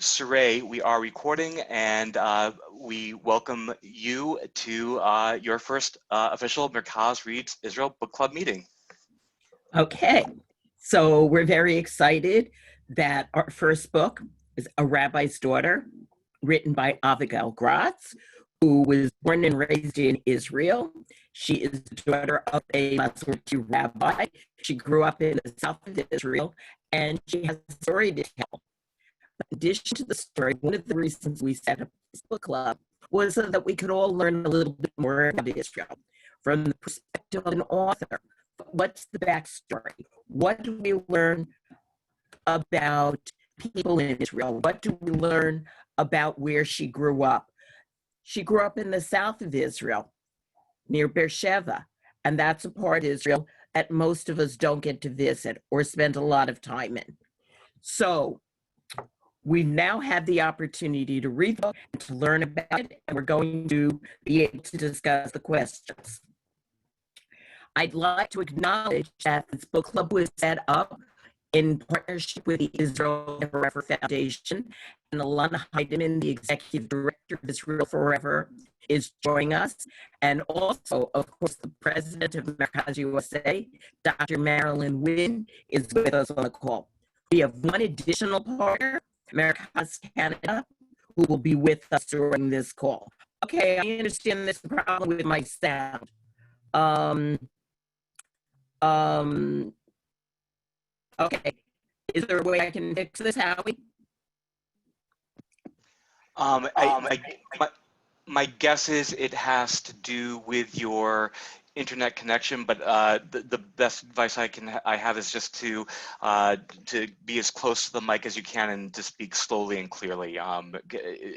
Saray, we are recording, and we welcome you to your first official Mercaz Reads Israel Book Club meeting. Okay, so we're very excited that our first book is A Rabbi's Daughter, written by Avigail Graetz, who was born and raised in Israel. She is the daughter of a Masorti rabbi. She grew up in the south of Israel, and she has a story to tell. In addition to the story, one of the reasons we set up this book club was so that we could all learn a little bit more about Israel from the perspective of an author. What's the backstory? What do we learn about people in Israel? What do we learn about where she grew up? She grew up in the south of Israel, near Beersheba, and that's a part of Israel that most of us don't get to visit or spend a lot of time in. So we now have the opportunity to read the book and to learn about it, and we're going to be able to discuss the questions. I'd like to acknowledge that this book club was set up in partnership with the Israel Forever Foundation, and Alana Heidemann, the executive director of Israel Forever, is joining us, and also, of course, the president of Mercaz USA, Dr. Marilyn Wynn, is with us on the call. We have one additional partner, Mercaz Canada, who will be with us during this call. Okay, I understand there's a problem with my sound. Okay, is there a way I can fix this, Howie? My guess is it has to do with your internet connection, but the best advice I have is just to be as close to the mic as you can and to speak slowly and clearly,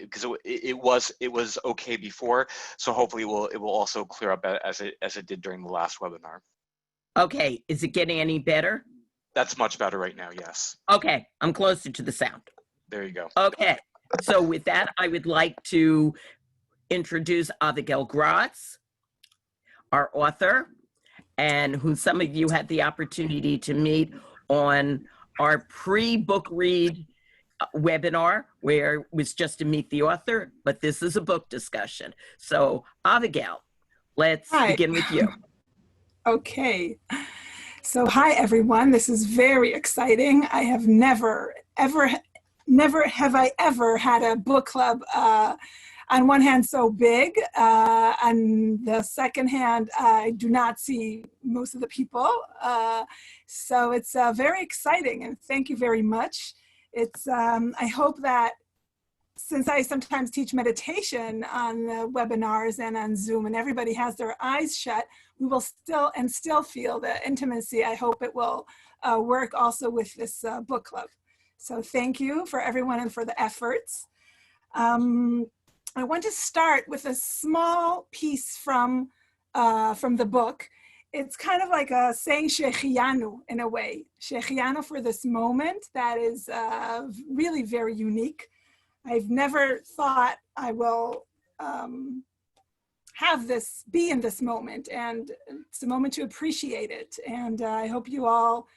because it was okay before, so hopefully it will also clear up as it did during the last webinar. Okay, is it getting any better? That's much better right now, yes. Okay, I'm closer to the sound. There you go. Okay, so with that, I would like to introduce Abigail Gross, our author, and who some of you had the opportunity to meet on our pre-book read webinar, where it was just to meet the author, but this is a book discussion. So Abigail, let's begin with you. Okay. So hi, everyone. This is very exciting. I have never have I ever had a book club on one hand so big. On the second hand, I do not see most of the people. So it's very exciting, and thank you very much. It's I hope that since I sometimes teach meditation on the webinars and on Zoom, and everybody has their eyes shut, we will still feel the intimacy. I hope it will work also with this book club. So thank you for everyone and for the efforts. I want to start with a small piece from the book. It's kind of like a saying Shechianu in a way. Shechianu for this moment that is really very unique. I've never thought I will have this, be in this moment, and it's a moment to appreciate it. And I hope you all,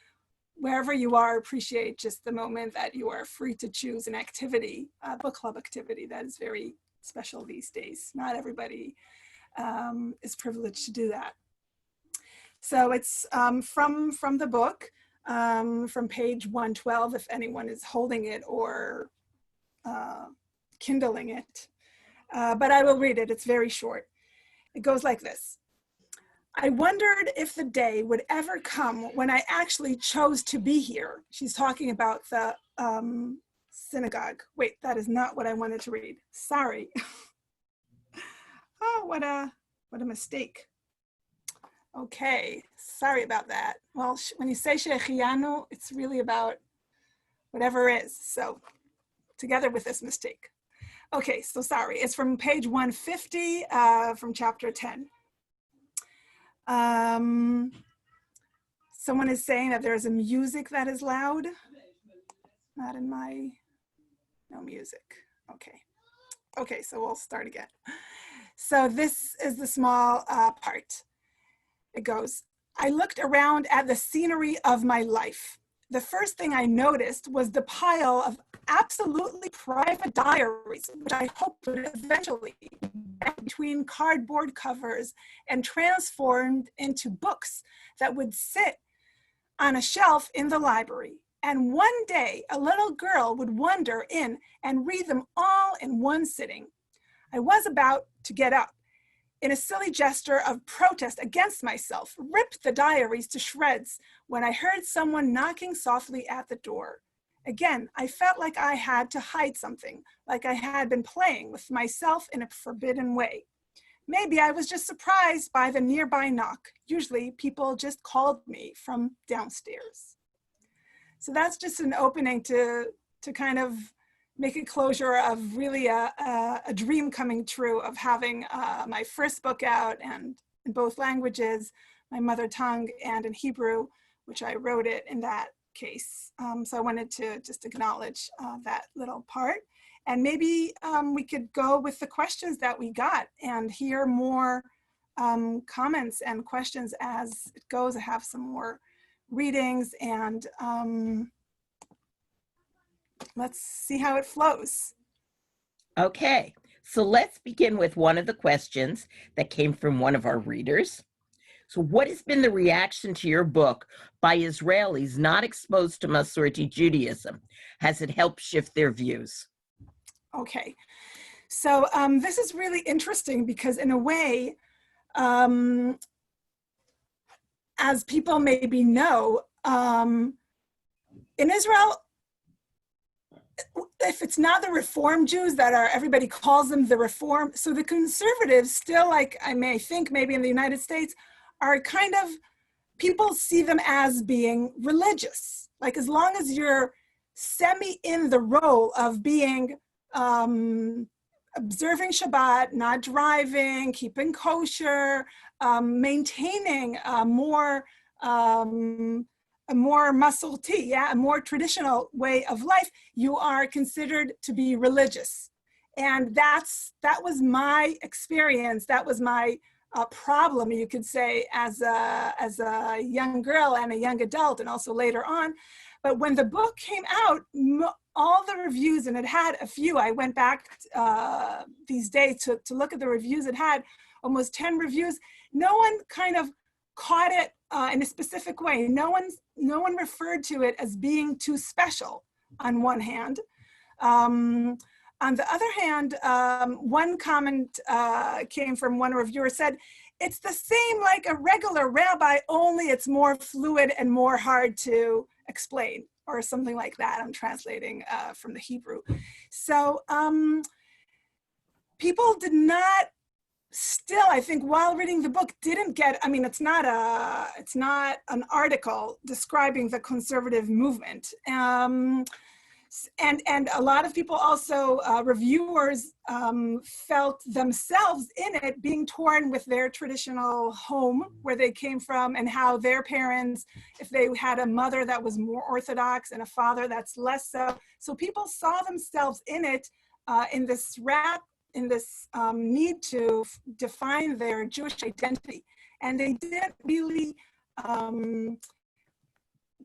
wherever you are, appreciate just the moment that you are free to choose an activity, a book club activity that is very special these days. Not everybody is privileged to do that. So it's from the book, from page 112, if anyone is holding it or kindling it, but I will read it. It's very short. It goes like this. I wondered if the day would ever come when I actually chose to be here. She's talking about the synagogue. Wait, that is not what I wanted to read. Sorry. Oh, what a mistake. Okay, sorry about that. Well, when you say Shechianu, it's really about whatever is. So together with this mistake. Okay, so sorry. It's from page 150 from chapter 10. Someone is saying that there's a music that is loud. Not in my, no music. Okay. Okay, so we'll start again. So this is the small part. It goes, I looked around at the scenery of my life. The first thing I noticed was the pile of absolutely private diaries, which I hope would eventually get between cardboard covers and transformed into books that would sit on a shelf in the library. And one day, a little girl would wander in and read them all in one sitting. I was about to get up, in a silly gesture of protest against myself, ripped the diaries to shreds when I heard someone knocking softly at the door. Again, I felt like I had to hide something, like I had been playing with myself in a forbidden way. Maybe I was just surprised by the nearby knock. Usually people just called me from downstairs. So that's just an opening to kind of make a closure of really a dream coming true of having my first book out, and in both languages, my mother tongue and in Hebrew, which I wrote it in that case. So I wanted to just acknowledge that little part. And maybe we could go with the questions that we got and hear more comments and questions as it goes. I have some more readings, and let's see how it flows. Okay, so let's begin with one of the questions that came from one of our readers. So what has been the reaction to your book by Israelis not exposed to Masorti Judaism? Has it helped shift their views? Okay, so this is really interesting because in a way, as people maybe know, in Israel, if it's not the Reform Jews that are, everybody calls them the Reform, so the conservatives still, like I may think maybe in the United States, are kind of, people see them as being religious. Like as long as you're semi in the role of being observing Shabbat, not driving, keeping kosher, maintaining a more masorti, a more traditional way of life, you are considered to be religious. And that was my experience. That was my problem, you could say, as a young girl and a young adult, and also later on. But when the book came out, all the reviews, and it had a few, I went back these days to look at the reviews, it had almost 10 reviews. No one kind of caught it in a specific way. No one referred to it as being too special on one hand. On the other hand, one comment came from one reviewer, said, it's the same like a regular rabbi, only it's more fluid and more hard to explain, or something like that. I'm translating from the Hebrew. So people did not, still, I think, while reading the book, didn't get, I mean, it's not an article describing the conservative movement. And a lot of people also, reviewers, felt themselves in it being torn with their traditional home where they came from, and how their parents, if they had a mother that was more Orthodox and a father that's less so. So people saw themselves in it, in this need to define their Jewish identity. And they didn't really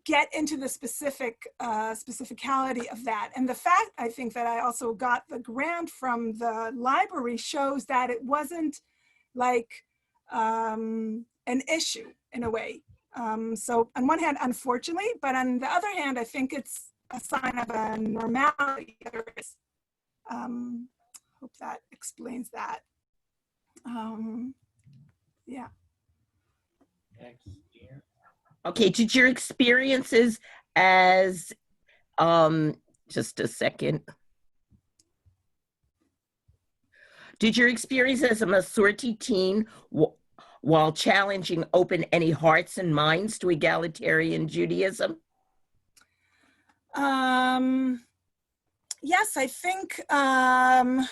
get into the specificality of that. And the fact, I think, that I also got the grant from the library shows that it wasn't like an issue in a way. So on one hand, unfortunately, but on the other hand, I think it's a sign of a normality. Hope that explains that. Yeah. Okay, did your experiences as, just a second. Did your experience as a Masorti teen while challenging open any hearts and minds to egalitarian Judaism? Yes, I think on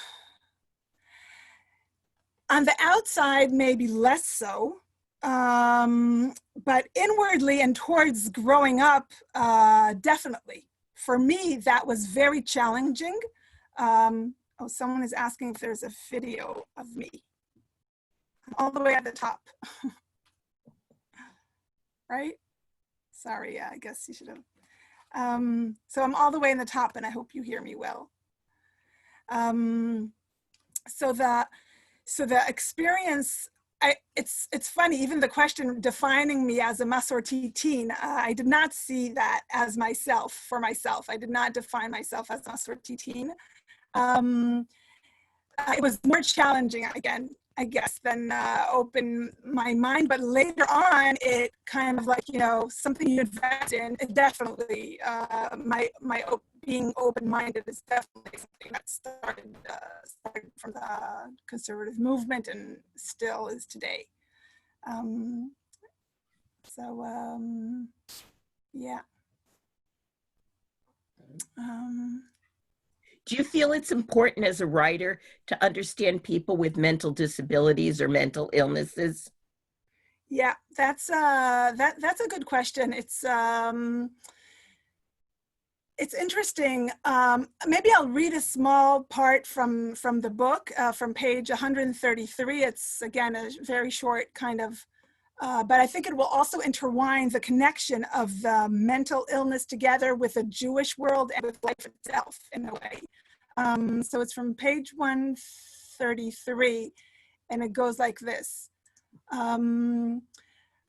the outside, maybe less so. But inwardly and towards growing up, definitely. For me, that was very challenging. Oh, someone is asking if there's a video of me. I'm all the way at the top. Right? Sorry, yeah, I guess you should have. So I'm all the way in the top, and I hope you hear me well. So the experience, it's funny, even the question defining me as a Masorti teen, I did not see that as for myself. I did not define myself as a Masorti teen. It was more challenging, again, I guess, than open my mind. But later on, it kind of like, something you invest in. It definitely, my being open-minded is definitely something that started from the conservative movement and still is today. Yeah. Do you feel it's important as a writer to understand people with mental disabilities or mental illnesses? Yeah, that's a good question. It's interesting. Maybe I'll read a small part from the book, from page 133. It's, again, a very short kind of, but I think it will also intertwine the connection of the mental illness together with the Jewish world and with life itself in a way. So it's from page 133, and it goes like this. From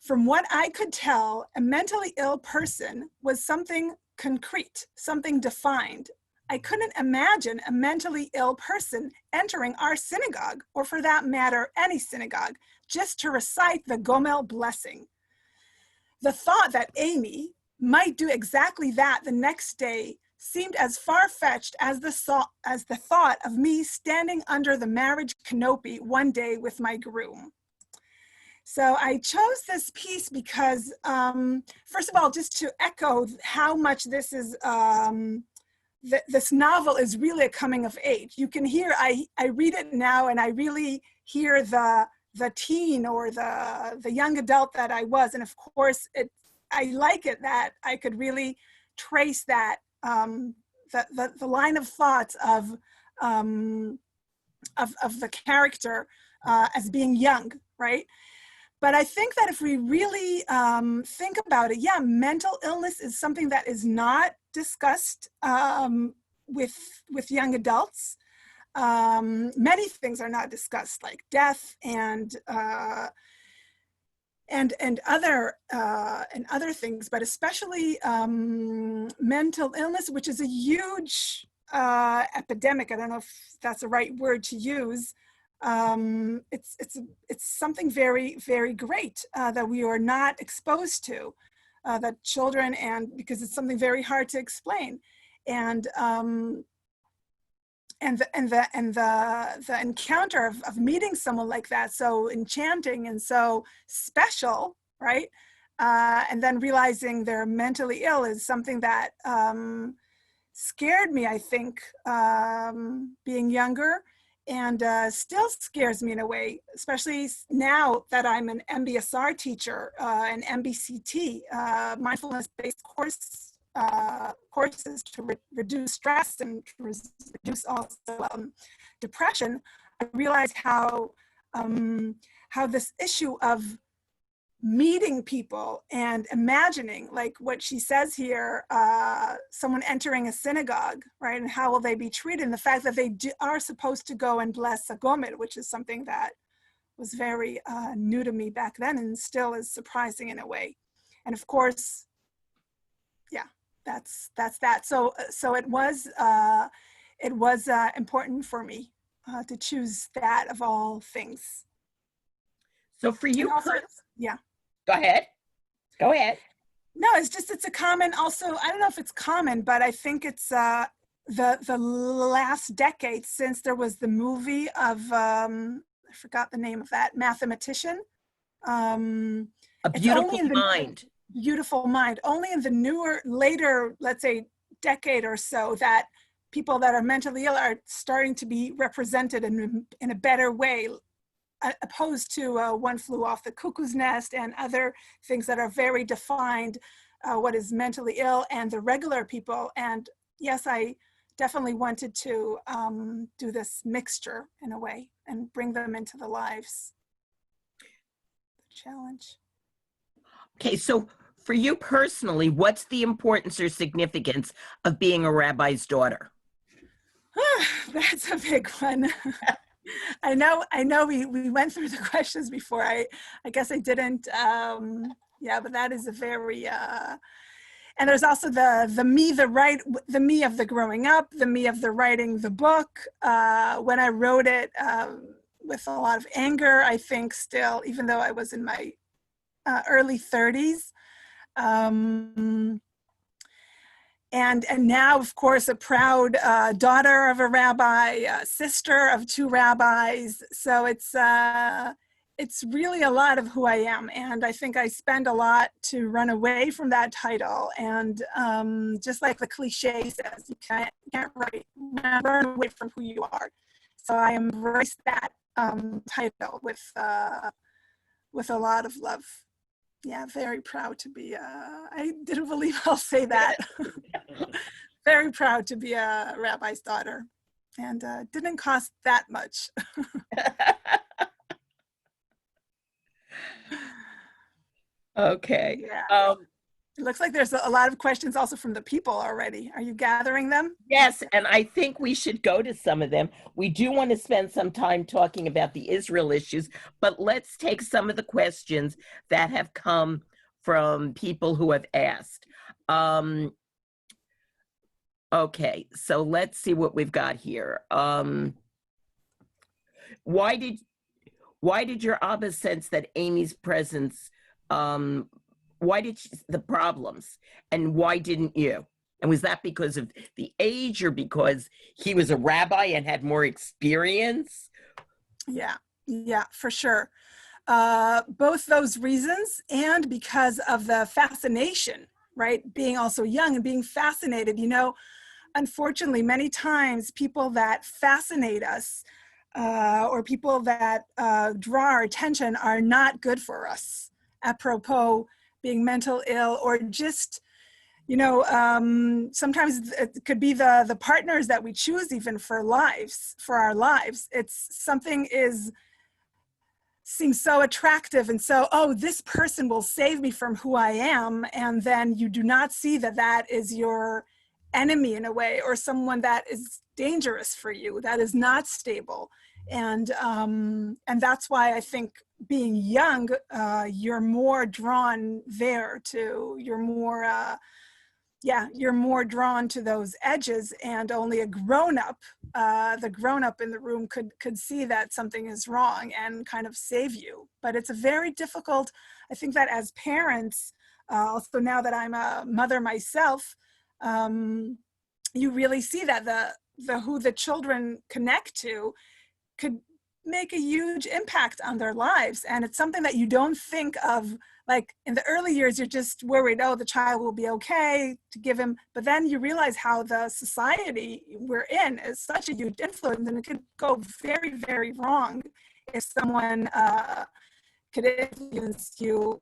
what I could tell, a mentally ill person was something concrete, something defined. I couldn't imagine a mentally ill person entering our synagogue, or for that matter, any synagogue, just to recite the Gomel blessing. The thought that Amy might do exactly that the next day seemed as far-fetched as the thought of me standing under the marriage canopy one day with my groom. So I chose this piece because, first of all, just to echo how much this is, this novel is really a coming of age. You can hear, I read it now, and I really hear the teen or the young adult that I was. And of course, I like it that I could really trace that, the line of thoughts of the character as being young, right? But I think that if we really think about it, yeah, mental illness is something that is not discussed with young adults. Many things are not discussed, like death and other things, but especially mental illness, which is a huge epidemic. I don't know if that's the right word to use. It's something very, very great that we are not exposed to, that children, and because it's something very hard to explain, and the encounter of meeting someone like that, so enchanting and so special, right? And then realizing they're mentally ill is something that scared me, I think, being younger. And still scares me in a way, especially now that I'm an MBSR teacher, an MBCT, mindfulness-based courses to reduce stress and to reduce also depression. I realized how this issue of meeting people and imagining, like what she says here, someone entering a synagogue, right? And how will they be treated? And the fact that they are supposed to go and bless a gomet, which is something that was very new to me back then and still is surprising in a way. And of course, yeah, that's that. So it was important for me to choose that of all things. So for you, also, yeah. Go ahead. No, it's a common, also, I don't know if it's common, but I think it's the last decade since there was the movie of, I forgot the name of that, mathematician. A Beautiful Mind. Beautiful Mind. Only in the later, let's say, decade or so that people that are mentally ill are starting to be represented in a better way, opposed to One Flew Off the Cuckoo's Nest and other things that are very defined, what is mentally ill and the regular people. And yes, I definitely wanted to do this mixture in a way and bring them into the lives. Challenge. Okay, so For you personally, what's the importance or significance of being a rabbi's daughter? That's a big one. I know we went through the questions before. I guess I didn't. Yeah, but that is a very, and there's also the me of the growing up, the me of the writing the book. When I wrote it with a lot of anger, I think still, even though I was in my early 30s. And now, of course, a proud daughter of a rabbi, sister of two rabbis. So it's really a lot of who I am. And I think I spend a lot to run away from that title. And just like the cliche says, you can't run away from who you are. So I embrace that title with a lot of love. Yeah, very proud to be, I didn't believe I'll say that. Very proud to be a rabbi's daughter, and didn't cost that much. Okay. Yeah. It looks like there's a lot of questions also from the people already. Are you gathering them? Yes, and I think we should go to some of them. We do want to spend some time talking about the Israel issues, but let's take some of the questions that have come from people who have asked. Okay, so let's see what we've got here. Why did your Abba sense that Amy's presence, the problems, and why didn't you? And was that because of the age or because he was a rabbi and had more experience? Yeah, for sure. Both those reasons, and because of the fascination, right? Being also young and being fascinated, unfortunately, many times people that fascinate us or people that draw our attention are not good for us. Apropos being mental ill, or just, sometimes it could be the partners that we choose even for our lives. It's something seems so attractive and so, oh, this person will save me from who I am. And then you do not see that is your enemy in a way, or someone that is dangerous for you, that is not stable. And that's why I think being young, you're more drawn there to, you're more drawn to those edges, and only a grown-up, the grown-up in the room could see that something is wrong and kind of save you. But it's a very difficult, I think that as parents, also now that I'm a mother myself, you really see that the who the children connect to could make a huge impact on their lives. And it's something that you don't think of. Like in the early years, you're just worried, oh, the child will be okay to give him. But then you realize how the society we're in is such a huge influence, and it could go very, very wrong if someone could influence you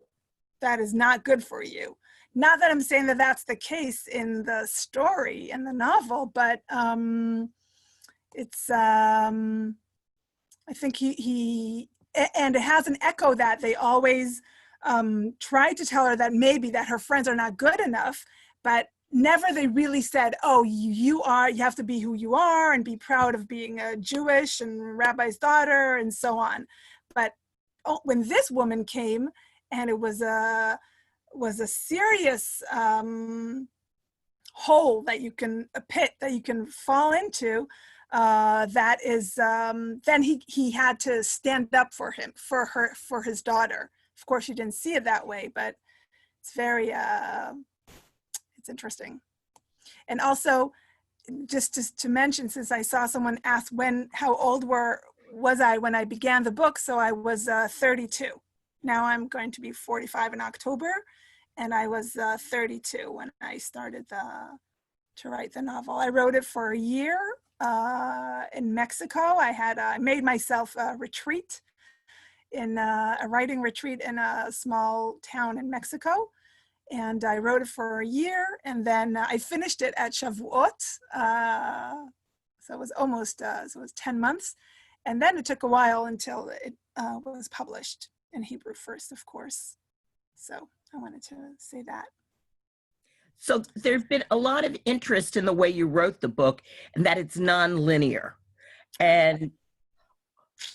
that is not good for you. Not that I'm saying that that's the case in the story, in the novel, but it's, I think he and it has an echo that they always tried to tell her that maybe that her friends are not good enough, but never they really said, oh, you have to be who you are and be proud of being a Jewish and rabbi's daughter and so on. But when this woman came, and it was a serious hole that a pit that you can fall into, that is, then he had to stand up for his daughter. Of course, you didn't see it that way, but it's very, it's interesting. And also, just to mention, since I saw someone ask how old was I when I began the book, so I was 32. Now I'm going to be 45 in October, and I was 32 when I started to write the novel. I wrote it for a year in Mexico. I made myself a retreat, a writing retreat in a small town in Mexico. And I wrote it for a year, and then I finished it at Shavuot. So it was almost, so it was 10 months. And then it took a while until it was published in Hebrew first, of course. So I wanted to say that. So there's been a lot of interest in the way you wrote the book and that it's non-linear. And,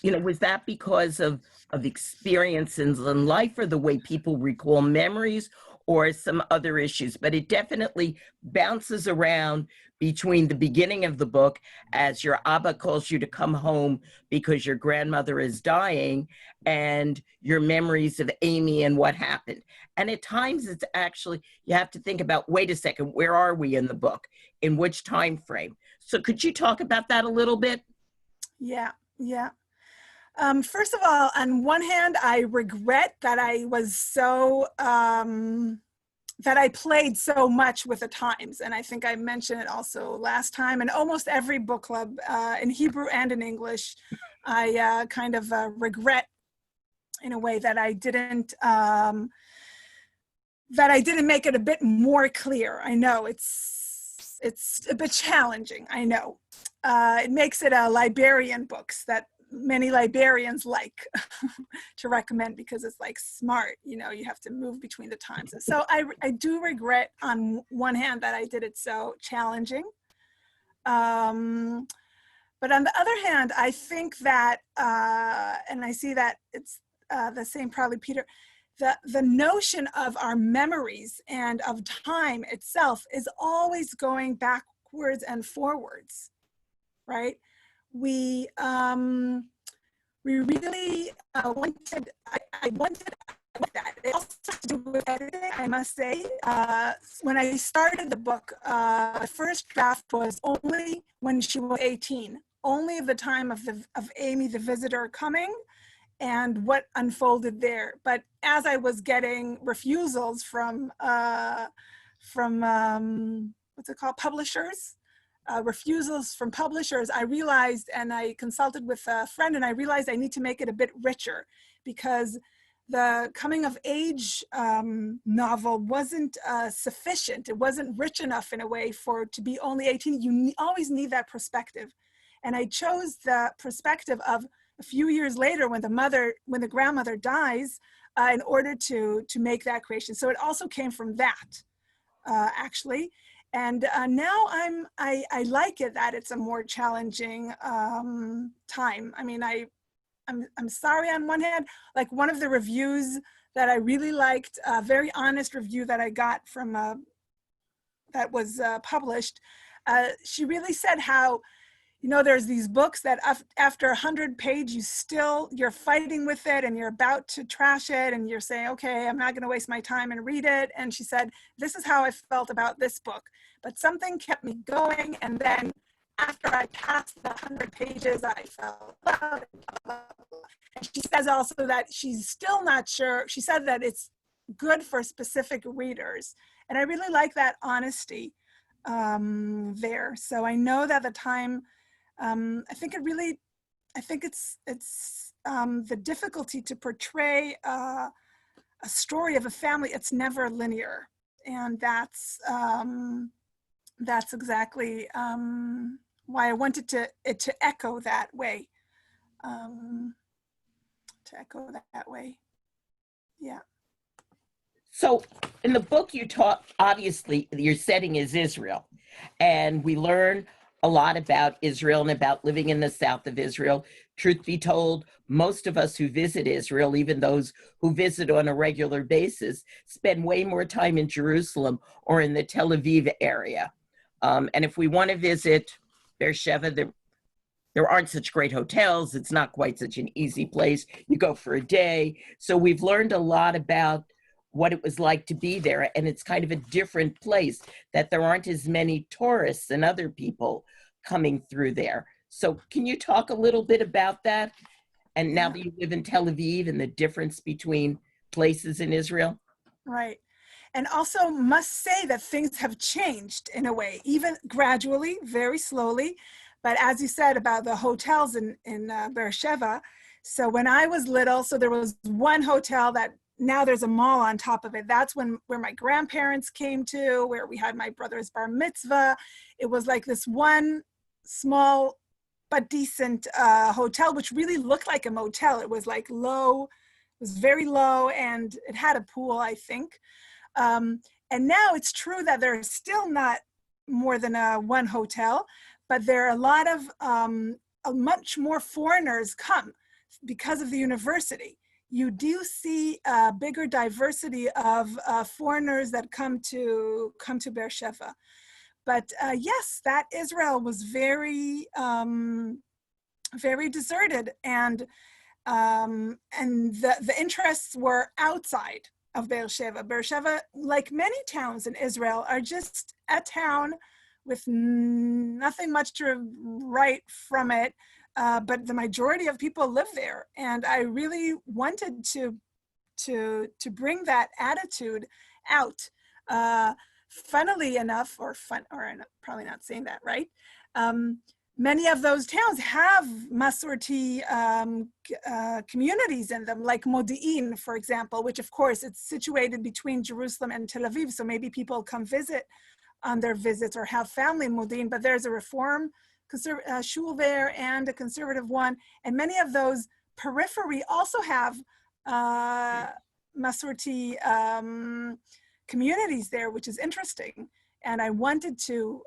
was that because of experiences in life or the way people recall memories or some other issues? But it definitely bounces around between the beginning of the book as your Abba calls you to come home because your grandmother is dying and your memories of Amy and what happened. And at times it's actually, you have to think about, wait a second, where are we in the book? In which time frame? So could you talk about that a little bit? Yeah. First of all, on one hand, I regret that I was so, that I played so much with the times. And I think I mentioned it also last time. And almost every book club in Hebrew and in English, I kind of regret in a way that I didn't make it a bit more clear. I know it's a bit challenging. I know. It makes it a librarian books that many librarians like to recommend because it's like smart, you have to move between the times. So I do regret on one hand that I did it so challenging. But on the other hand, I think that, and I see that it's the same probably, Peter, the notion of our memories and of time itself is always going backwards and forwards, right? We really wanted, I wanted that. It also has to do with editing, I must say. When I started the book, the first draft was only when she was 18, only the time of Amy, the visitor, coming and what unfolded there. But as I was getting refusals from what's it called, publishers, refusals from publishers, I realized, and I consulted with a friend, and I realized I need to make it a bit richer because the coming of age novel wasn't sufficient. It wasn't rich enough in a way to be only 18. You always need that perspective. And I chose the perspective of a few years later when the grandmother dies in order to make that creation. So it also came from that, actually. And now I like it that it's a more challenging time. I mean, I'm sorry on one hand, like one of the reviews that I really liked, a very honest review that I got from that was published. She really said how, there's these books that after 100 pages, you're fighting with it and you're about to trash it and you're saying, okay, I'm not going to waste my time and read it. And she said, this is how I felt about this book. But something kept me going. And then after I passed the 100 pages, I felt, blah, blah, blah. And she says also that she's still not sure. She said that it's good for specific readers. And I really like that honesty there. So I know that the time, I think it's the difficulty to portray a story of a family. It's never linear, and that's exactly why I wanted it to echo that way. Yeah. So in the book you talk, obviously your setting is Israel, and we learn a lot about Israel and about living in the south of Israel. Truth be told, most of us who visit Israel, even those who visit on a regular basis, spend way more time in Jerusalem or in the Tel Aviv area. And if we want to visit Beersheba, there aren't such great hotels. It's not quite such an easy place. You go for a day. So we've learned a lot about what it was like to be there. And it's kind of a different place, that there aren't as many tourists and other people coming through there. So can you talk a little bit about that? And now that you live in Tel Aviv and the difference between places in Israel? Right. And also must say that things have changed in a way, even gradually, very slowly. But as you said about the hotels in Beersheba, so when I was little, so there was one hotel that now there's a mall on top of it. That's where my grandparents came to, where we had my brother's bar mitzvah. It was like this one small but decent hotel, which really looked like a motel. It was like low was very low, and it had a pool, I think. And now it's true that there's still not more than one hotel, but there are a lot of much more foreigners come because of the university. You do see a bigger diversity of foreigners that come to Beersheba. But yes, that Israel was very, very deserted, and the interests were outside of Beersheba. Beersheba, like many towns in Israel, are just a town with nothing much to write from it, but the majority of people live there. And I really wanted to bring that attitude out. Funnily enough, probably not saying that right, many of those towns have Masorti communities in them, like Modi'in, for example, which of course it's situated between Jerusalem and Tel Aviv. So maybe people come visit on their visits or have family in Modi'in, but there's a Reform shul there and a conservative one. And many of those periphery also have Masorti communities there, which is interesting. And I wanted to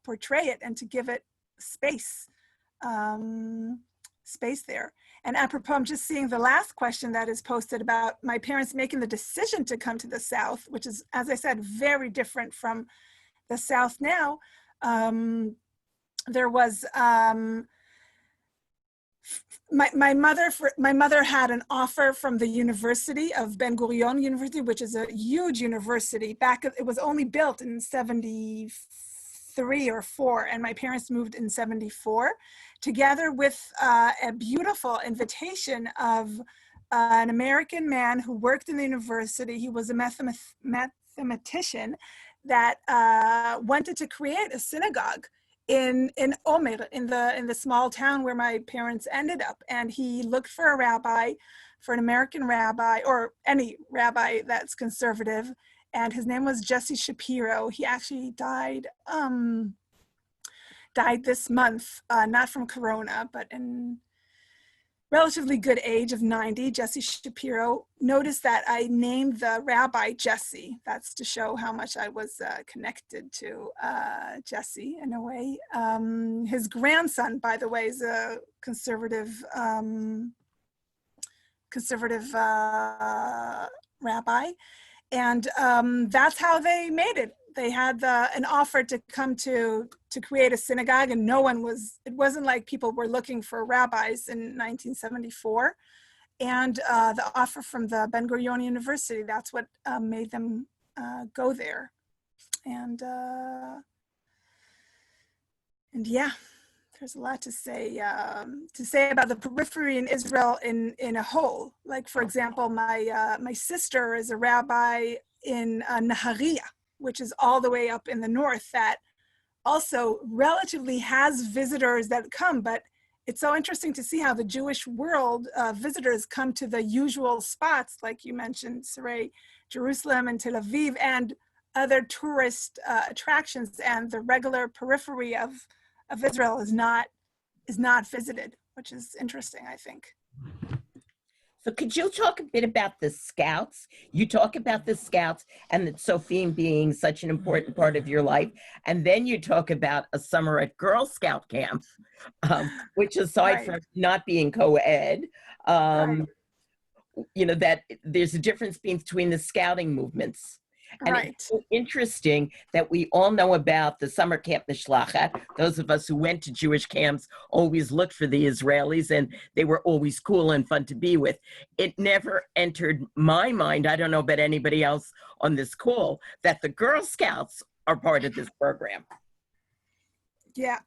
portray it and to give it space there. And apropos, I'm just seeing the last question that is posted about my parents making the decision to come to the South, which is, as I said, very different from the South now. There was my mother had an offer from the University of Ben Gurion University, which is a huge university. It was only built in 73 or 4, and my parents moved in 74, together with a beautiful invitation of an American man who worked in the university. He was a mathematician that wanted to create a synagogue in Omer, in the small town where my parents ended up. And he looked for a rabbi, for an American rabbi, or any rabbi that's conservative. And his name was Jesse Shapiro. He actually died this month, not from corona, but in relatively good age of 90, Jesse Shapiro. Notice that I named the rabbi Jesse. That's to show how much I was connected to Jesse in a way. His grandson, by the way, is a conservative rabbi. And that's how they made it. They had an offer to come to create a synagogue, and it wasn't like people were looking for rabbis in 1974. And the offer from the Ben Gurion University, that's what made them go there. And yeah, there's a lot to say about the periphery in Israel in a whole. Like, for example, my sister is a rabbi in Nahariya, which is all the way up in the north, that also relatively has visitors that come. But it's so interesting to see how the Jewish world visitors come to the usual spots, like you mentioned, Saray, Jerusalem and Tel Aviv, and other tourist attractions, and the regular periphery of Israel is not visited, which is interesting, I think. So could you talk a bit about the Scouts? You talk about the Scouts and that Sophie being such an important part of your life. And then you talk about a summer at Girl Scout camp, which aside from not being co-ed, you know, that there's a difference between the scouting movements. And it's so interesting that we all know about the summer camp Mishlachat. Those of us who went to Jewish camps always looked for the Israelis, and they were always cool and fun to be with. It never entered my mind, I don't know about anybody else on this call, that the Girl Scouts are part of this program. Yeah.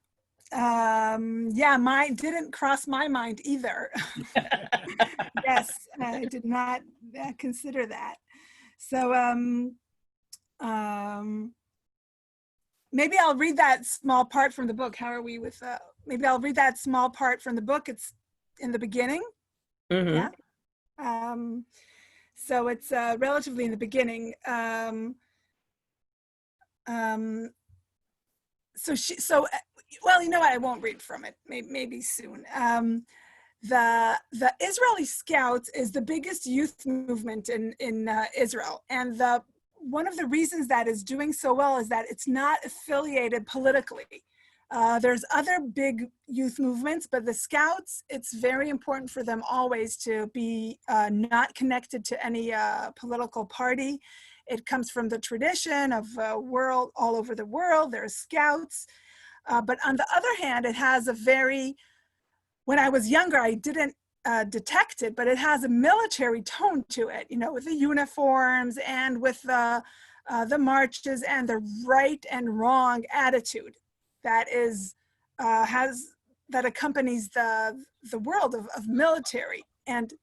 Mine didn't cross my mind either. Yes, I did not consider that. So, maybe I'll read that small part from the book. How are we with, maybe I'll read that small part from the book. It's in the beginning. Mm-hmm. Yeah. So it's relatively in the beginning. Well, you know what? I won't read from it. Maybe soon. the Israeli Scouts is the biggest youth movement in Israel, and one of the reasons that is doing so well is that it's not affiliated politically. There's other big youth movements, but the Scouts, it's very important for them always to be not connected to any political party. It comes from the tradition of world all over the world. There's Scouts, but on the other hand, it has a very, when I was younger, I didn't detect it, but it has a military tone to it, you know, with the uniforms and with the marches and the right and wrong attitude that is that accompanies the world of military. And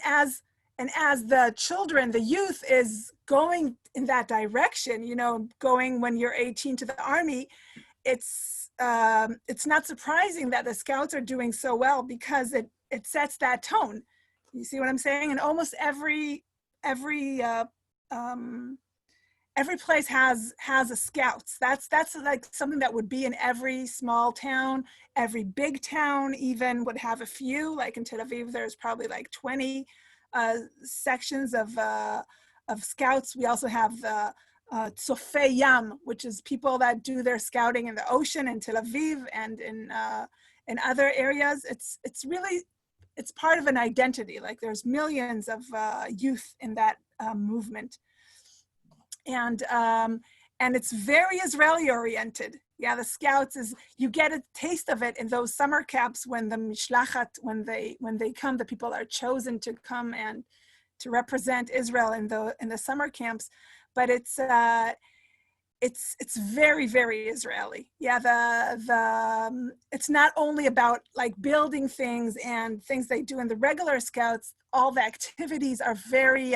as the children, the youth is going in that direction, you know, going when you're 18 to the army, it's not surprising that the Scouts are doing so well, because it sets that tone. You see what I'm saying? And almost every place has a Scouts. That's like something that would be in every small town. Every big town even would have a few. Like in Tel Aviv, there's probably like 20 sections of Scouts. We also have the Tzofei Yam, which is people that do their scouting in the ocean in Tel Aviv and in other areas. It's really, it's part of an identity. Like there's millions of youth in that movement, and it's very Israeli oriented. Yeah, the Scouts is, you get a taste of it in those summer camps when the mishlachat, when they come, the people are chosen to come and to represent Israel in the summer camps. But it's very, very Israeli. Yeah, it's not only about like building things and things they do in the regular Scouts. All the activities are very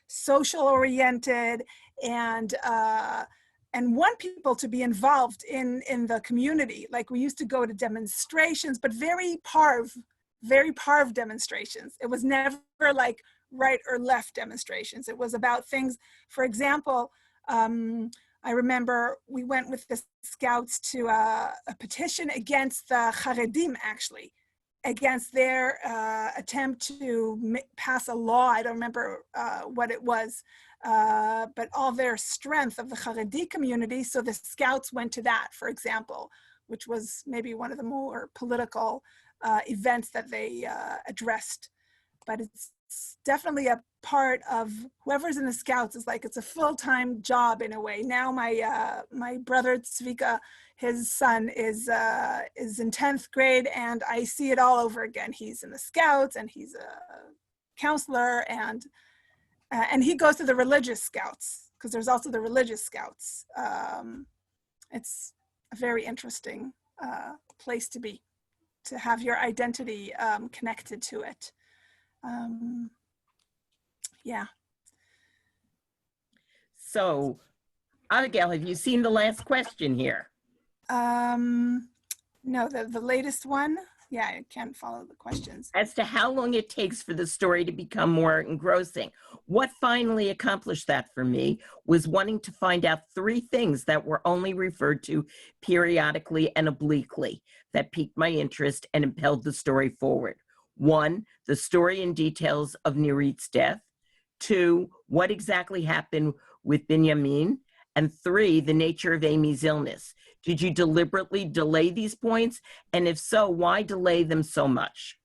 social oriented and want people to be involved in the community. Like we used to go to demonstrations, but very parv demonstrations. It was never like right or left demonstrations. It was about things, for example, I remember we went with the Scouts to a petition against the Haredim, actually, against their attempt to pass a law. I don't remember what it was, but all their strength of the Haredi community. So the Scouts went to that, for example, which was maybe one of the more political events that they addressed. But it's definitely a part of whoever's in the Scouts. Is like it's a full-time job in a way. Now my brother Tzvika, his son is in 10th grade, and I see it all over again. He's in the Scouts, and he's a counselor, and he goes to the religious Scouts, because there's also the religious Scouts. It's a very interesting place to be, to have your identity connected to it. Yeah. So, Abigail, have you seen the last question here? No, the latest one. Yeah, I can't follow the questions. As to how long it takes for the story to become more engrossing. What finally accomplished that for me was wanting to find out 3 things that were only referred to periodically and obliquely that piqued my interest and impelled the story forward. 1, the story and details of Nirit's death. 2, what exactly happened with Binyamin. And 3, the nature of Amy's illness. Did you deliberately delay these points? And if so, why delay them so much?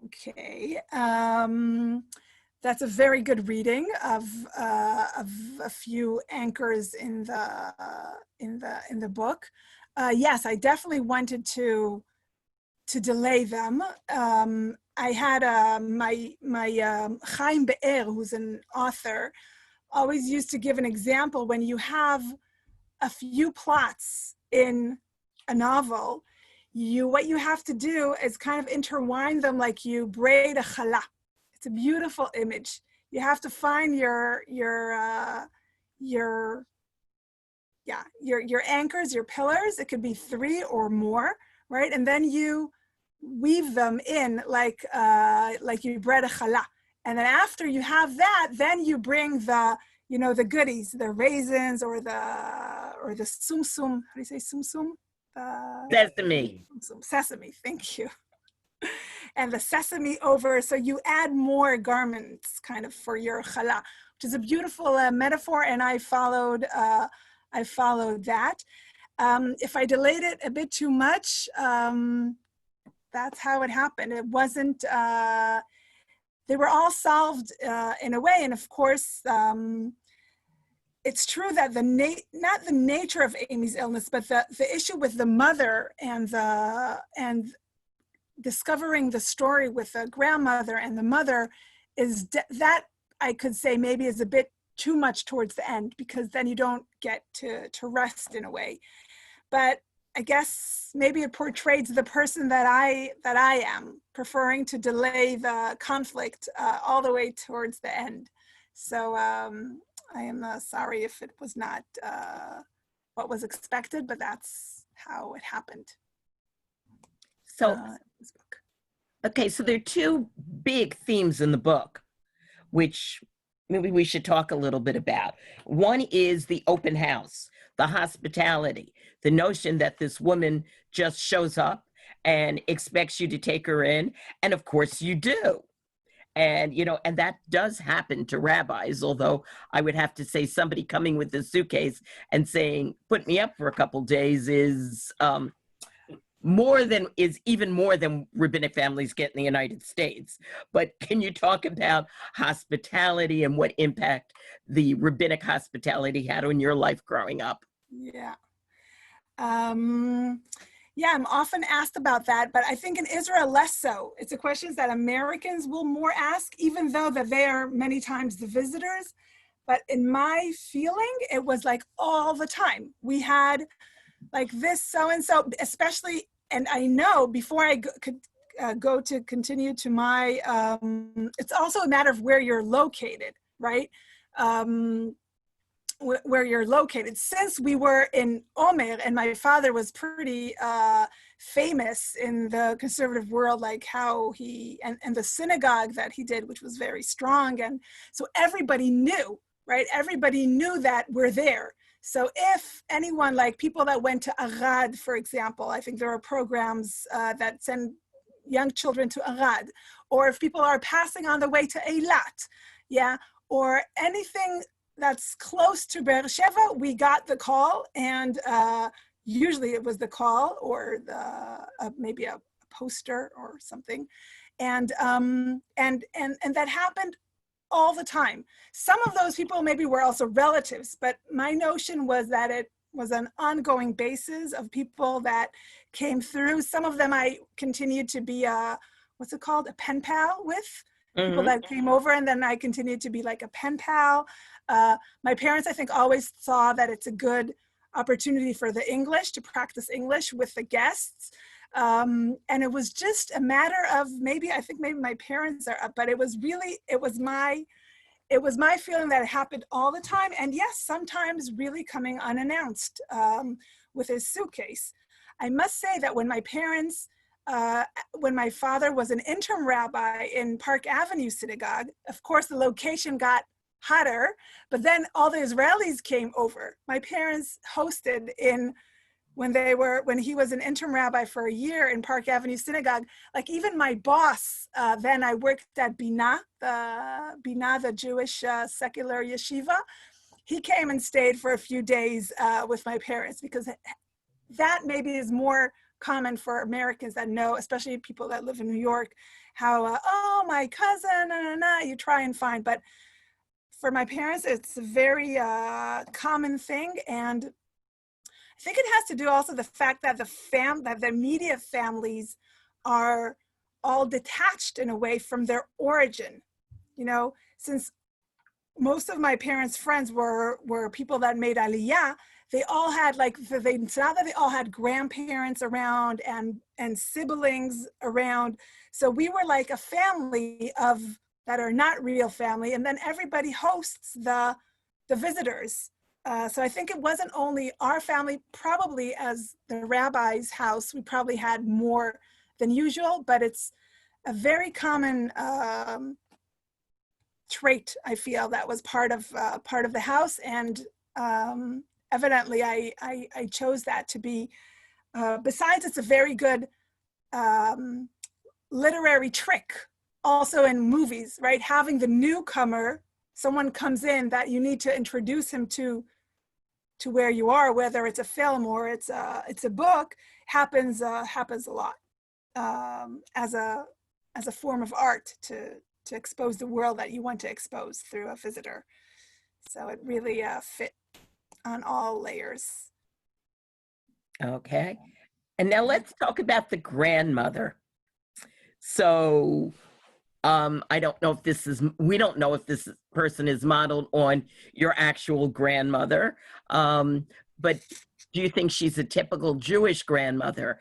Okay, that's a very good reading of a few anchors in the book. Yes, I definitely wanted to delay them. I had my Chaim Be'er, who's an author, always used to give an example. When you have a few plots in a novel, what you have to do is kind of intertwine them like you braid a challah. It's a beautiful image. You have to find your anchors, your pillars. It could be 3 or more, right? And then you weave them in like you braid a challah. And then after you have that, then you bring the goodies, the raisins or the sumsum. How do you say sumsum? Sesame. Sesame, thank you. And the sesame over, so you add more garments kind of for your challah, which is a beautiful metaphor, and I followed that. If I delayed it a bit too much, that's how it happened. It wasn't, they were all solved in a way, and of course, it's true that not the nature of Amy's illness, but the issue with the mother and discovering the story with the grandmother and the mother is that I could say maybe is a bit too much towards the end, because then you don't get to rest in a way. But I guess maybe it portrays the person that I am, preferring to delay the conflict all the way towards the end. So I am sorry if it was not what was expected, but that's how it happened. So, okay, so there are two big themes in the book, which maybe we should talk a little bit about. One is the open house, the hospitality, the notion that this woman just shows up and expects you to take her in. And of course you do. And, and that does happen to rabbis, although I would have to say somebody coming with a suitcase and saying, put me up for a couple days is even more than rabbinic families get in the United States. But can you talk about hospitality and what impact the rabbinic hospitality had on your life growing up? Yeah. Yeah, I'm often asked about that, but I think in Israel less so. It's a question that Americans will more ask, even though that they are many times the visitors. But in my feeling, it was like all the time. We had like this so-and-so, especially, and I know before I could go to continue to my, it's also a matter of where you're located, right? Where you're located. Since we were in Omer, and my father was pretty famous in the conservative world, like how he, and the synagogue that he did, which was very strong. And so everybody knew, right? Everybody knew that we're there. So if anyone, like people that went to Arad, for example, I think there are programs that send young children to Arad, or if people are passing on the way to Eilat, yeah, or anything that's close to Beersheba, we got the call, and usually it was the call or maybe a poster or something, and that happened all the time. Some of those people maybe were also relatives, but my notion was that it was an ongoing basis of people that came through. Some of them I continued to be what's it called, a pen pal with. People that came over, and then I continued to be like a pen pal. My parents, I think, always saw that it's a good opportunity for the English, to practice English with the guests. And it was just a matter of maybe my parents are, but it was my feeling that it happened all the time. And yes, sometimes really coming unannounced with his suitcase. I must say that when my father was an interim rabbi in Park Avenue Synagogue, of course the location got hotter, but then all the Israelis came over. My parents hosted when he was an interim rabbi for a year in Park Avenue Synagogue. Like even my boss, then I worked at Bina, the Jewish secular yeshiva. He came and stayed for a few days with my parents, because that maybe is more common for Americans that know, especially people that live in New York, how, oh, my cousin, you try and find. But for my parents, it's a very common thing. And I think it has to do also the fact that that the immediate families are all detached in a way from their origin. Since most of my parents' friends were people that made Aliyah, they all had it's not that they all had grandparents around and siblings around. So we were like a family that are not real family, and then everybody hosts the visitors. So I think it wasn't only our family, probably as the rabbi's house, we probably had more than usual, but it's a very common trait, I feel, that was part of the house. And evidently I chose that to be besides, it's a very good literary trick also in movies, right? Having the newcomer, someone comes in that you need to introduce him to where you are, whether it's a film or it's a book, happens a lot as a form of art to expose the world that you want to expose through a visitor. So it really fit on all layers. Okay. And now let's talk about the grandmother. So I don't know if we don't know if this person is modeled on your actual grandmother, but do you think she's a typical Jewish grandmother?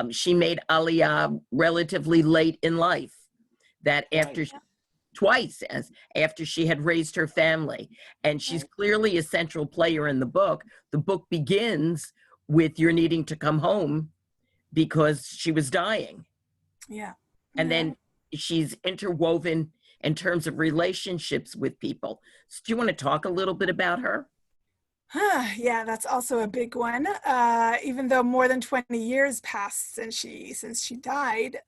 She made Aliyah relatively late in life, that after twice, after she had raised her family, and she's clearly a central player in the book. The book begins with you're needing to come home because she was dying. Yeah. And then she's interwoven in terms of relationships with people. So do you want to talk a little bit about her? Yeah, that's also a big one. Even though more than 20 years passed since she died.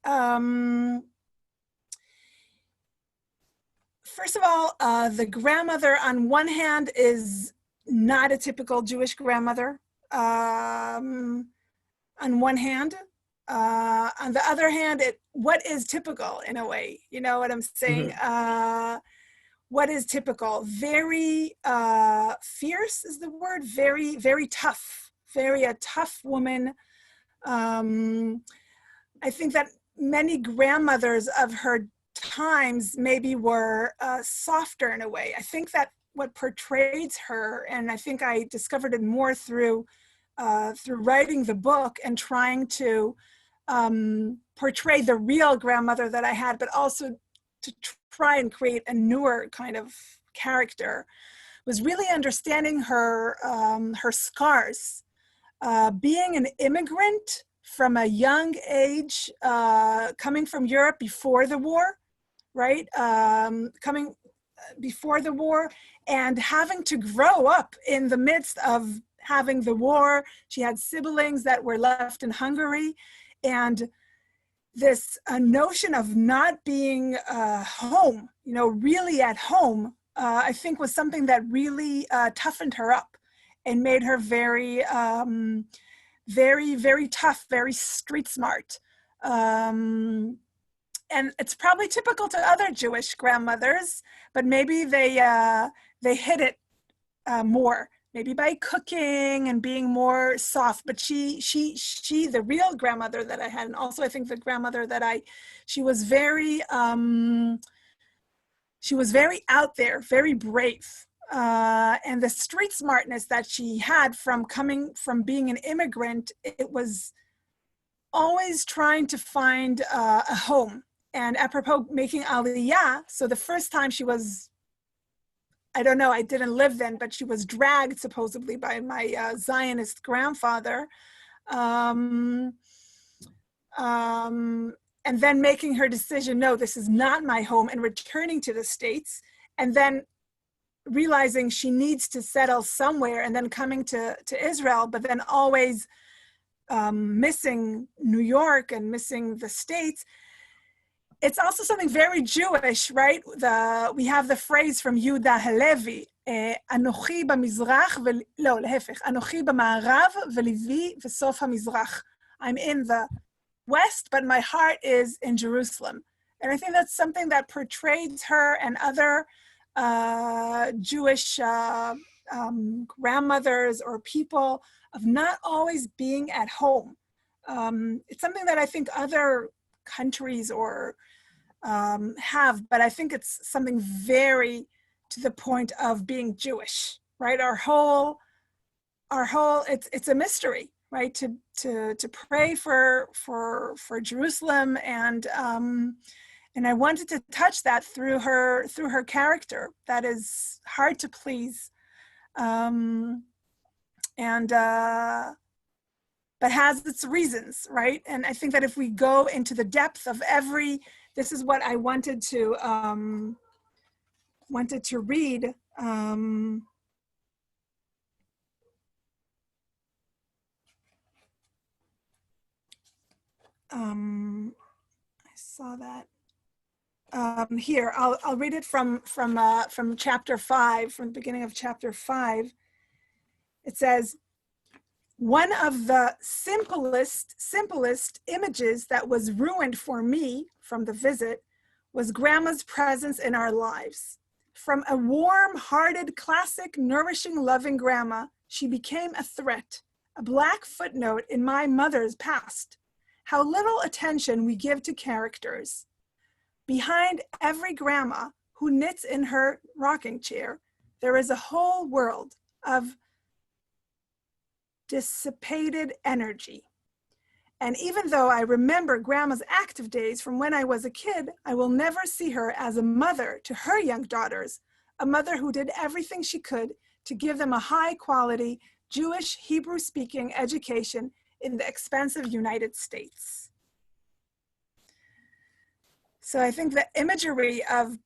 First of all, the grandmother on one hand is not a typical Jewish grandmother. On one hand, on the other hand, what is typical in a way? You know what I'm saying? Mm-hmm. What is typical? Very fierce is the word. Very, very tough. Very a tough woman. I think that many grandmothers of her times maybe were softer in a way. I think that what portrays her, and I think I discovered it more through writing the book and trying to portray the real grandmother that I had, but also to try and create a newer kind of character, was really understanding her her scars. Being an immigrant from a young age, coming from Europe before the war, right? Coming before the war and having to grow up in the midst of having the war. She had siblings that were left in Hungary, and this notion of not being home, you know, really at home, I think was something that really toughened her up and made her very, very, very tough, very street smart. And it's probably typical to other Jewish grandmothers, but maybe they hid it more, maybe by cooking and being more soft. But she, the real grandmother that I had, and also I think the grandmother that she was very out there, very brave. And the street smartness that she had from being an immigrant, it was always trying to find a home. And apropos making Aliyah, so the first time she was, I don't know, I didn't live then, but she was dragged supposedly by my Zionist grandfather. And then making her decision, no, this is not my home, and returning to the States, and then realizing she needs to settle somewhere, and then coming to Israel, but then always missing New York and missing the States. It's also something very Jewish, right? We have the phrase from Yehuda Halevi, "Anochi b'mizrach לא, להפך, אנוכי במערב ולבי וסוף המזרח." I'm in the West, but my heart is in Jerusalem. And I think that's something that portrays her and other Jewish grandmothers or people of not always being at home. It's something that I think other countries or have, but I think it's something very to the point of being Jewish, right? Our whole, it's a mystery, right? To pray for Jerusalem, and I wanted to touch that through her character that is hard to please, but has its reasons, right? And I think that if we go into the depth of this is what I wanted to read. I saw that. Here, I'll read it from chapter 5, from the beginning of chapter 5. It says, one of the simplest images that was ruined for me from the visit was Grandma's presence in our lives. From a warm-hearted, classic, nourishing, loving grandma, she became a threat, a black footnote in my mother's past. How little attention we give to characters. Behind every grandma who knits in her rocking chair, there is a whole world of dissipated energy. And even though I remember Grandma's active days from when I was a kid, I will never see her as a mother to her young daughters, a mother who did everything she could to give them a high-quality Jewish Hebrew-speaking education in the expensive United States. So I think the imagery of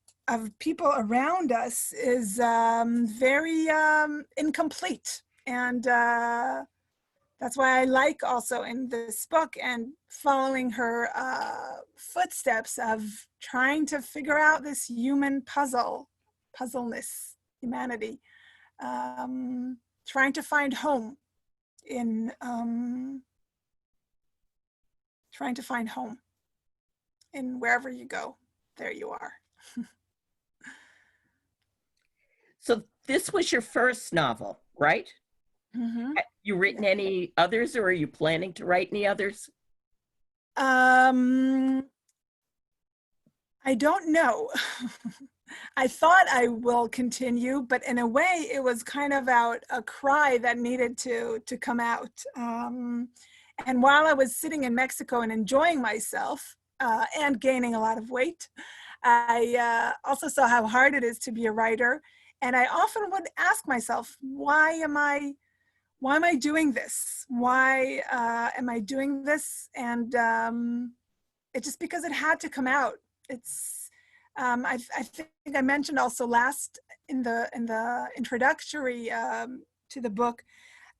people around us is very incomplete. And that's why I like also in this book and following her footsteps of trying to figure out this human puzzleness, humanity, trying to find home in wherever you go, there you are. So this was your first novel, right? Mm-hmm. Have you written any others, or are you planning to write any others? I don't know. I thought I will continue, but in a way it was kind of out a cry that needed to come out. And while I was sitting in Mexico and enjoying myself and gaining a lot of weight, I also saw how hard it is to be a writer. And I often would ask myself, why am I doing this? Why am I doing this? And it's just because it had to come out. It's I think I mentioned also last in the introductory to the book,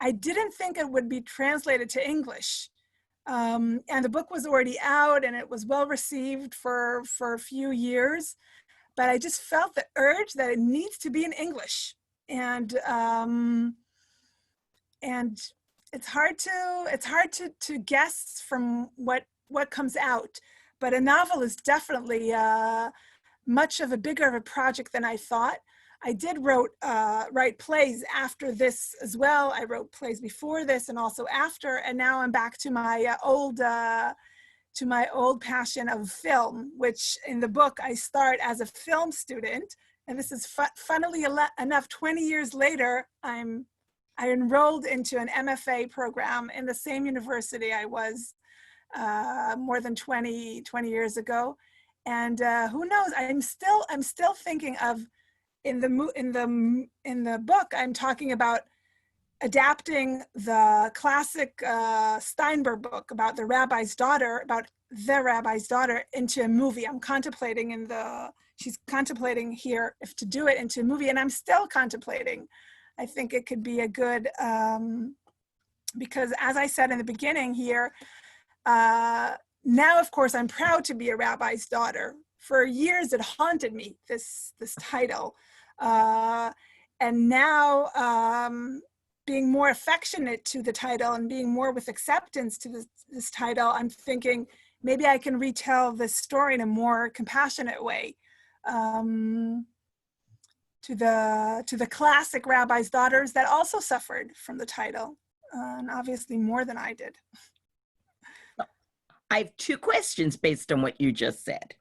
I didn't think it would be translated to English. And the book was already out and it was well received for a few years, but I just felt the urge that it needs to be in English. And it's hard to guess from what comes out, but a novel is definitely much of a bigger of a project than I thought. I did write plays after this as well. I wrote plays before this and also after, and now I'm back to my old passion of film, which in the book I start as a film student, and this is funnily enough, 20 years later, I enrolled into an MFA program in the same university I was more than 20 years ago. And who knows, I'm still thinking of, in the book, I'm talking about adapting the classic Steinberg book about the rabbi's daughter, into a movie. She's contemplating here if to do it into a movie, and I'm still contemplating. I think it could be a good, because as I said in the beginning here, now of course I'm proud to be a rabbi's daughter. For years it haunted me, this title. And now being more affectionate to the title and being more with acceptance to this title, I'm thinking maybe I can retell this story in a more compassionate way. To the classic rabbi's daughters that also suffered from the title, and obviously more than I did. I have two questions based on what you just said.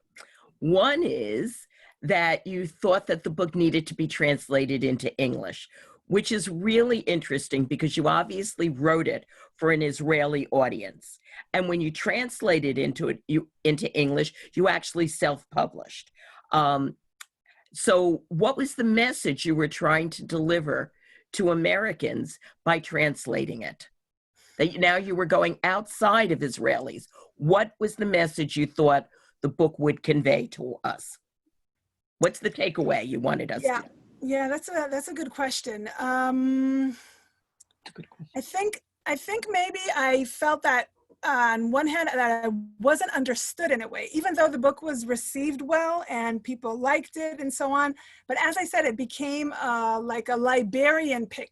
One is that you thought that the book needed to be translated into English, which is really interesting because you obviously wrote it for an Israeli audience. And when you translated into English, you actually self-published. So what was the message you were trying to deliver to Americans by translating it? That now you were going outside of Israelis. What was the message you thought the book would convey to us? What's the takeaway you wanted us to? Yeah, that's a good question. I think maybe I felt that on one hand, that I wasn't understood in a way, even though the book was received well and people liked it and so on. But as I said, it became like a librarian pick.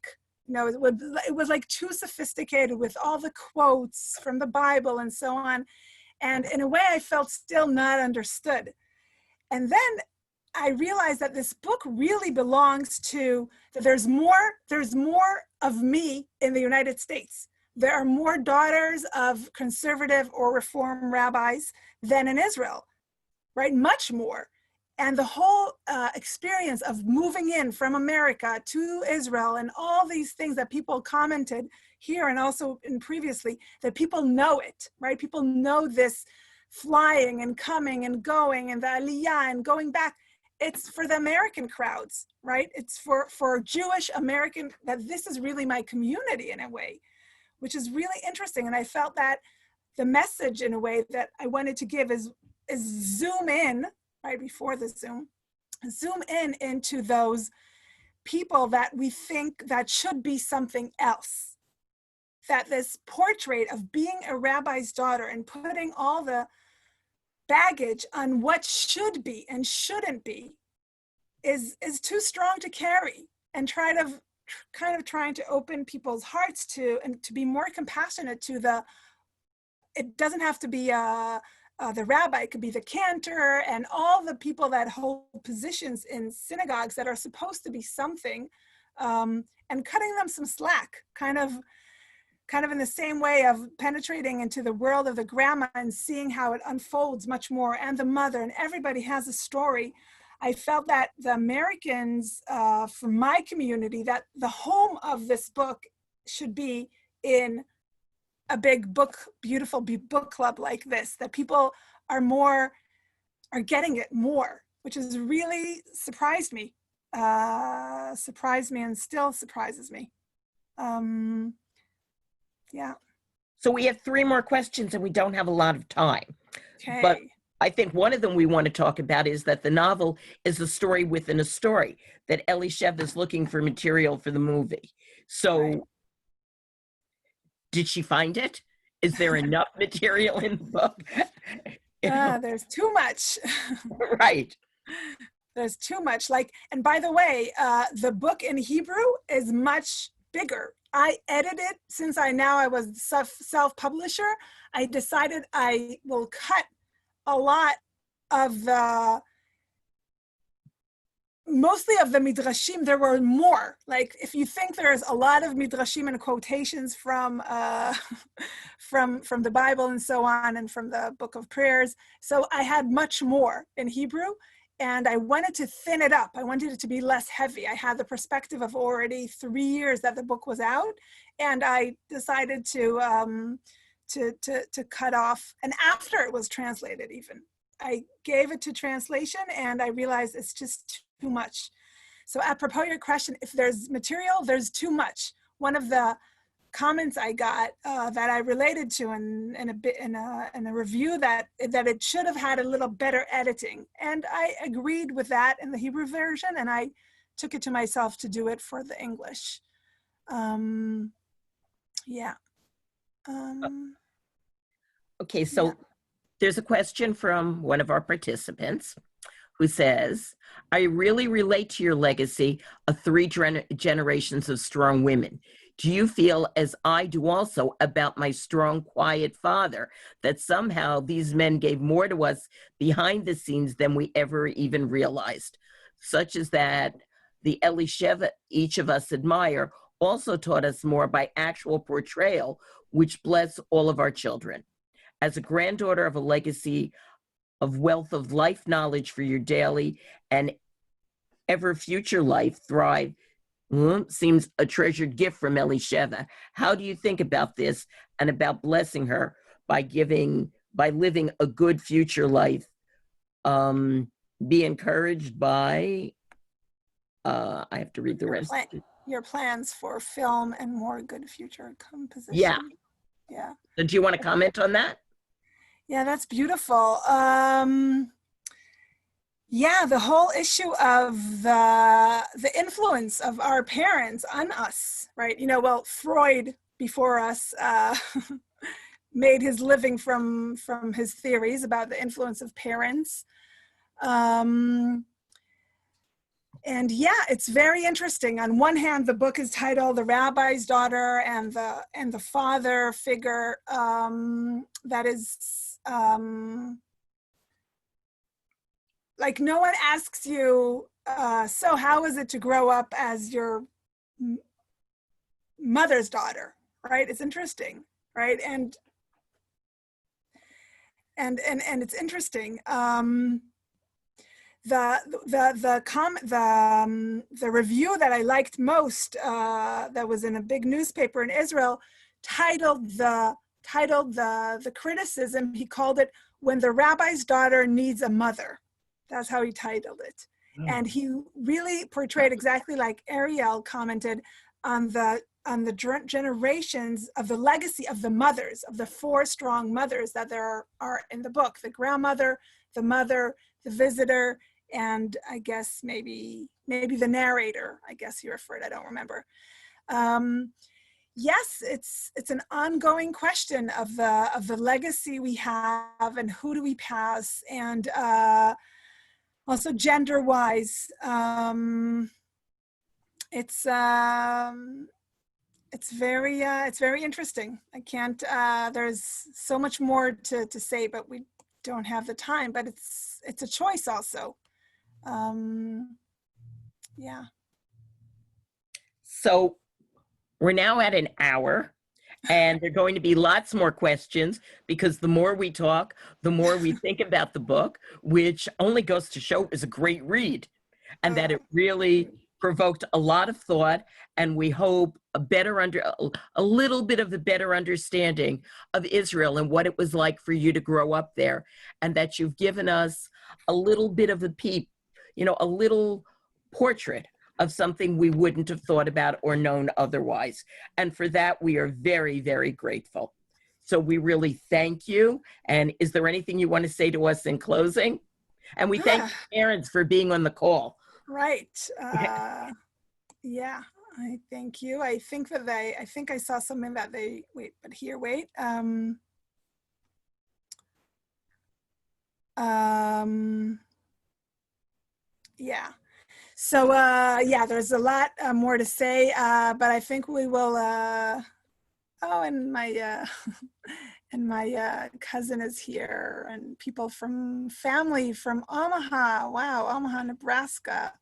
It was like too sophisticated with all the quotes from the Bible and so on. And in a way, I felt still not understood. And then I realized that this book really belongs to, that there's more of me in the United States. There are more daughters of conservative or reform rabbis than in Israel, right? Much more. And the whole experience of moving in from America to Israel and all these things that people commented here and also in previously, that people know it, right? People know this flying and coming and going and the aliyah and going back. It's for the American crowds, right? It's for Jewish American, that this is really my community in a way, which is really interesting. And I felt that the message in a way that I wanted to give is zoom in, right before the zoom in into those people that we think that should be something else. That this portrait of being a rabbi's daughter and putting all the baggage on what should be and shouldn't be is too strong to carry, and kind of trying to open people's hearts to, and to be more compassionate to it doesn't have to be the rabbi, it could be the cantor and all the people that hold positions in synagogues that are supposed to be something, and cutting them some slack, kind of in the same way of penetrating into the world of the grandma and seeing how it unfolds much more, and the mother, and everybody has a story. I felt that the Americans, for my community, that the home of this book should be in a big book, beautiful book club like this, that people are getting it more, which has really surprised me and still surprises me. Yeah. So we have 3 more questions and we don't have a lot of time. Okay. But I think one of them we want to talk about is that the novel is a story within a story, that Elisheva is looking for material for the movie. So right. Did she find it? Is there enough material in the book? There's too much. Right. There's too much. And by the way, the book in Hebrew is much bigger. I edited, since I was self-publisher, I decided I will cut a lot of mostly of the midrashim. There were more. If you think there's a lot of midrashim and quotations from the Bible and so on, and from the Book of Prayers, so I had much more in Hebrew, and I wanted to thin it up. I wanted it to be less heavy. I had the perspective of already 3 years that the book was out, and I decided to cut off. And after it was translated, even I gave it to translation, and I realized it's just too much. So apropos your question, if there's material, there's too much. One of the comments I got that I related to in a review, that it should have had a little better editing, and I agreed with that in the Hebrew version, and I took it to myself to do it for the English. Yeah. Okay, so yeah. There's a question from one of our participants who says, I really relate to your legacy of 3 generations of strong women. Do you feel, as I do also, about my strong, quiet father, that somehow these men gave more to us behind the scenes than we ever even realized, such as that the Elisheva each of us admire also taught us more by actual portrayal, which bless all of our children. As a granddaughter of a legacy of wealth of life knowledge for your daily and ever future life thrive, seems a treasured gift from Elisheva. How do you think about this and about blessing her by living a good future life? Be encouraged by, I have to read the rest. Your plans for film and more good future composition. Yeah. Yeah. So do you want to comment on that? Yeah, that's beautiful. Yeah, the whole issue of the influence of our parents on us, right? Well, Freud before us made his living from his theories about the influence of parents. And yeah, it's very interesting. On one hand, the book is titled "The Rabbi's Daughter," and the father figure that is like, no one asks you, so how is it to grow up as your mother's daughter, right? It's interesting, right? And it's interesting. The review that I liked most, that was in a big newspaper in Israel, titled the criticism. He called it "When the Rabbi's Daughter Needs a Mother." That's how he titled it. And he really portrayed, exactly like Ariel commented, on the generations of the legacy of the mothers, of the 4 strong mothers that there are in the book: the grandmother, the mother, the visitor, and I guess maybe the narrator, I guess he referred, I don't remember. Yes, it's an ongoing question of the legacy we have and who do we pass, and also gender-wise. It's very interesting. I can't, there's so much more to say, but we don't have the time, but it's a choice also. Yeah. So we're now at an hour, and there are going to be lots more questions, because the more we talk, the more we think about the book, which only goes to show it was a great read, and that it really provoked a lot of thought, and we hope a little bit of a better understanding of Israel and what it was like for you to grow up there, and that you've given us a little bit of a peep, a little portrait of something we wouldn't have thought about or known otherwise. And for that, we are very, very grateful. So we really thank you. And is there anything you want to say to us in closing? And we thank parents for being on the call. Right. Yeah, I thank you. I think I saw something that yeah. So yeah, there's a lot more to say, but I think we will, and my cousin is here, and people from family from Omaha. Wow, Omaha, Nebraska.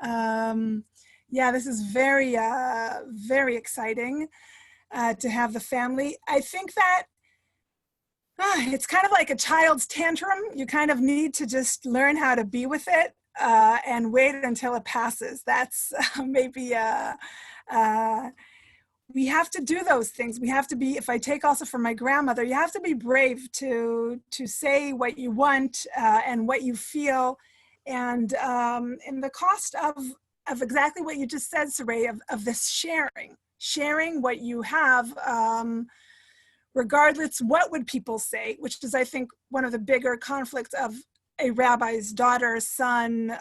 Yeah, this is very, very exciting to have the family. I think that it's kind of like a child's tantrum. You kind of need to just learn how to be with it and wait until it passes. That's maybe, we have to do those things. We have to be, if I take also from my grandmother, you have to be brave to say what you want and what you feel. And the cost of exactly what you just said, Saray, of this sharing what you have, regardless what would people say, which is, I think, one of the bigger conflicts of a rabbi's daughter, son,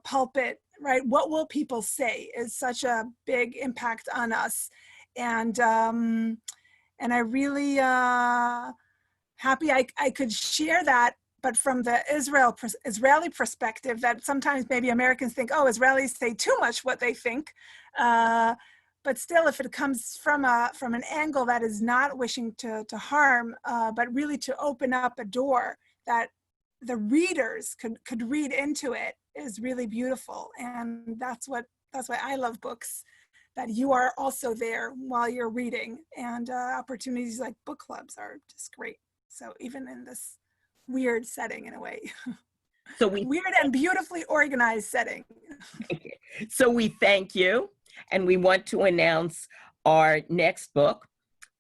pulpit, right? What will people say is such a big impact on us. And I really happy I could share that, but from the Israeli perspective, that sometimes maybe Americans think, oh, Israelis say too much what they think. But still, if it comes from an angle that is not wishing to harm, but really to open up a door that the readers could read into it, is really beautiful. And that's why I love books, that you are also there while you're reading, and opportunities like book clubs are just great. So even in this weird setting, in a way, so weird and beautifully organized setting. So we thank you, and we want to announce our next book,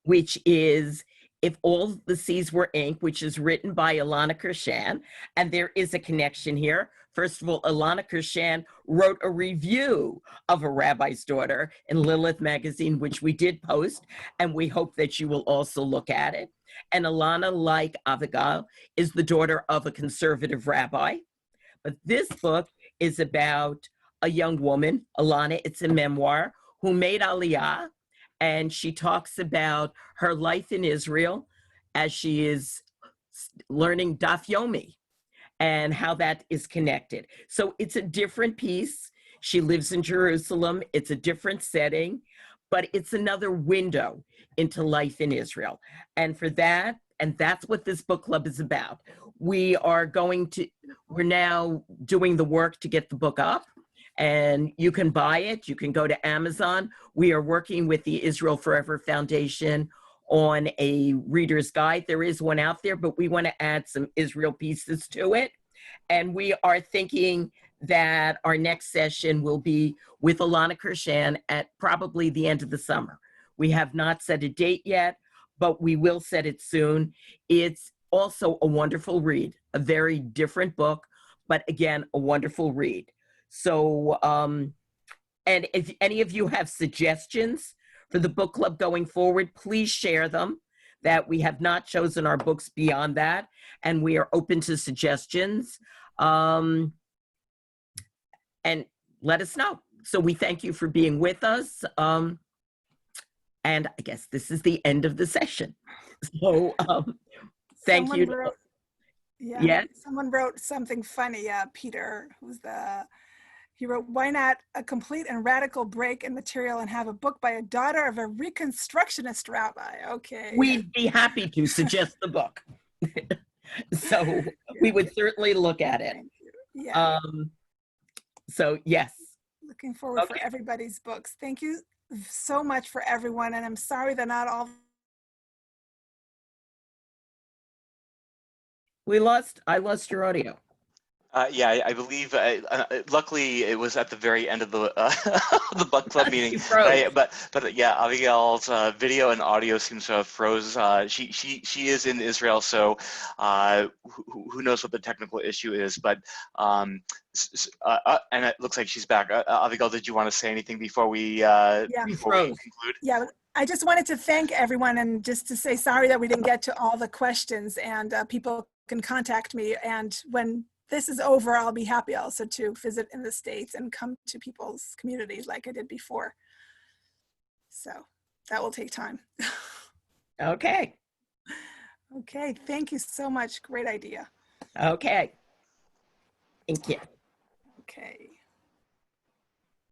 which is If All the Seas Were Ink, which is written by Ilana Kershan. And there is a connection here. First of all, Ilana Kershan wrote a review of A Rabbi's Daughter in Lilith magazine, which we did post, and we hope that you will also look at it. And Ilana, like Avigail, is the daughter of a conservative rabbi. But this book is about a young woman, Ilana, it's a memoir, who made Aliyah, and she talks about her life in Israel as she is learning Daf Yomi and how that is connected. So it's a different piece. She lives in Jerusalem. It's a different setting, but it's another window into life in Israel. And for that, and that's what this book club is about. We're now doing the work to get the book up, and you can buy it. You can go to Amazon. We are working with the Israel Forever Foundation on a reader's guide. There is one out there, but we want to add some Israel pieces to it. And we are thinking that our next session will be with Alana Kirshan at probably the end of the summer. We have not set a date yet, but we will set it soon. It's also a wonderful read, a very different book, but again, a wonderful read. So, and if any of you have suggestions for the book club going forward, please share them, that we have not chosen our books beyond that, and we are open to suggestions. And let us know. So we thank you for being with us. And I guess this is the end of the session. So thank you. Someone wrote something funny, Peter, he wrote, why not a complete and radical break in material and have a book by a daughter of a Reconstructionist rabbi? Okay. We'd be happy to suggest the book. So we would certainly look at it. Yeah. So yes. Looking forward for everybody's books. Thank you so much for everyone. And I'm sorry that not all. I lost your audio. Yeah, I believe. Luckily, it was at the very end of the the book club meeting. But yeah, Abigail's video and audio seems to have froze. She is in Israel, so who knows what the technical issue is? But and it looks like she's back. Abigail, did you want to say anything before we conclude? Yeah. I just wanted to thank everyone and just to say sorry that we didn't get to all the questions, and people can contact me, and when this is over, I'll be happy also to visit in the States and come to people's communities like I did before. So that will take time. Okay. Okay, thank you so much. Great idea. Okay. Thank you. Okay.